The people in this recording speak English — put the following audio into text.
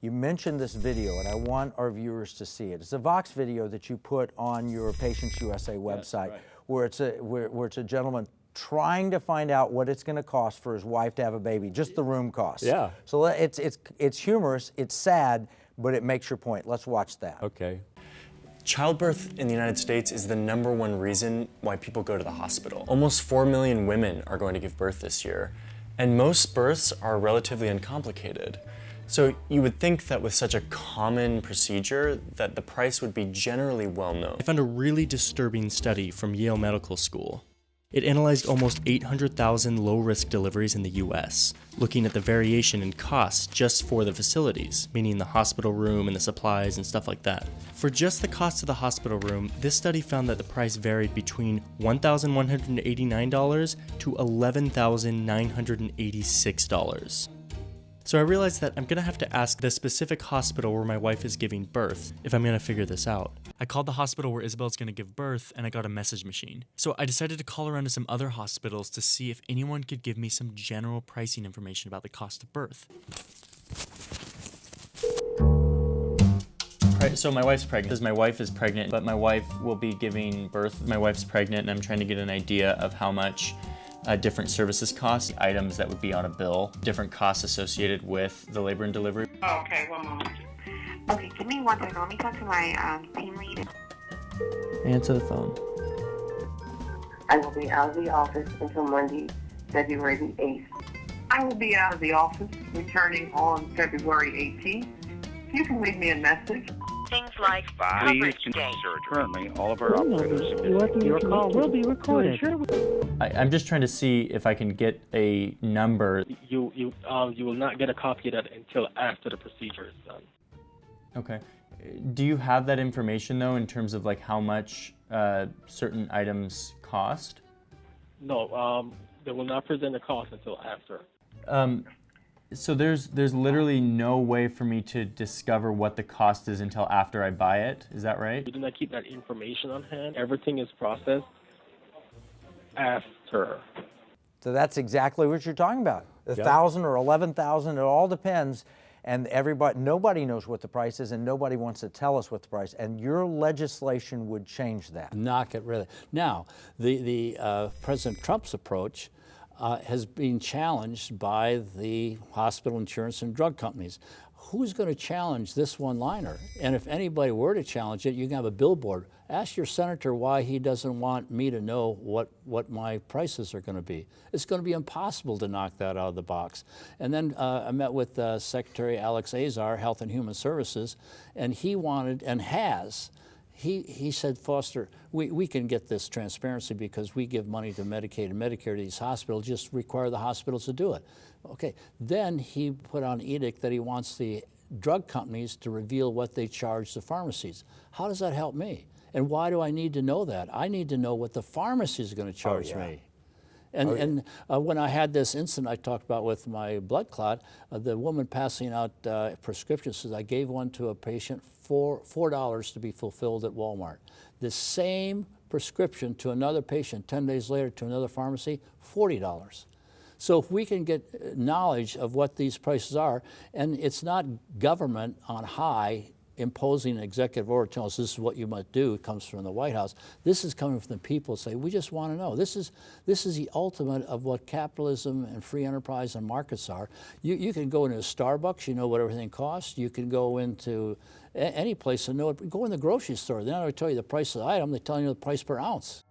You mentioned this video, and I want our viewers to see it. It's a Vox video that you put on your Patients USA website, right, where it's a gentleman trying to find out what it's going to cost for his wife to have a baby, just the room costs. Yeah. So it's humorous, it's sad, but it makes your point. Let's watch that. Okay. Childbirth in the United States is the #1 reason why people go to the hospital. Almost 4 million women are going to give birth this year, and most births are relatively uncomplicated. So you would think that with such a common procedure that the price would be generally well known. I found a really disturbing study from Yale Medical School. It analyzed almost 800,000 low-risk deliveries in the US, looking at the variation in costs just for the facilities, meaning the hospital room and the supplies and stuff like that. For just the cost of the hospital room, this study found that the price varied between $1,189 to $11,986. So I realized that I'm gonna have to ask the specific hospital where my wife is giving birth if I'm gonna figure this out. I called the hospital where Isabel's gonna give birth and I got a message machine. So I decided to call around to some other hospitals to see if anyone could give me some general pricing information about the cost of birth. So my wife's pregnant. My wife is pregnant, but my wife will be giving birth. My wife's pregnant and I'm trying to get an idea of how much different services cost, items that would be on a bill, different costs associated with the labor and delivery. Oh, okay, one moment. Okay, give me one second. Let me talk to my team lead. Answer the phone. I will be out of the office until Monday, February the 8th. I will be out of the office, returning on February 18th. You can leave me a message. Things like please consider currently all of our operators. Your call will be recorded. I'm just trying to see if I can get a number. You will not get a copy of that until after the procedure is done. Okay. Do you have that information though in terms of like how much certain items cost? No, they will not present the cost until after. So there's literally no way for me to discover what the cost is until after I buy it. Is that right? We do not keep that information on hand. Everything is processed after. So that's exactly what you're talking about. 1,000 or 11,000, it all depends. And nobody knows what the price is, and nobody wants to tell us what the price. And your legislation would change that. Knock it really. Now, the President Trump's approach has been challenged by the hospital insurance and drug companies. Who's going to challenge this one-liner? And if anybody were to challenge it, you can have a billboard. Ask your senator why he doesn't want me to know what my prices are going to be. It's going to be impossible to knock that out of the box. And then I met with Secretary Alex Azar, Health and Human Services, and he wanted, and has, he said, Foster, we can get this transparency because we give money to Medicaid and Medicare to these hospitals, just require the hospitals to do it. Okay, then he put on an edict that he wants the drug companies to reveal what they charge the pharmacies. How does that help me? And why do I need to know that? I need to know what the pharmacy is going to charge me. And when I had this incident I talked about with my blood clot, the woman passing out prescriptions says, I gave one to a patient for $4 to be fulfilled at Walmart. The same prescription to another patient 10 days later to another pharmacy, $40. So if we can get knowledge of what these prices are, and it's not government on high imposing an executive order telling us this is what you must do, it comes from the White House. This is coming from the people say, we just want to know. This is the ultimate of what capitalism and free enterprise and markets are. You can go into a Starbucks, you know what everything costs. You can go into any place and know it. Go in the grocery store, they're not going to tell you the price of the item, they're telling you the price per ounce.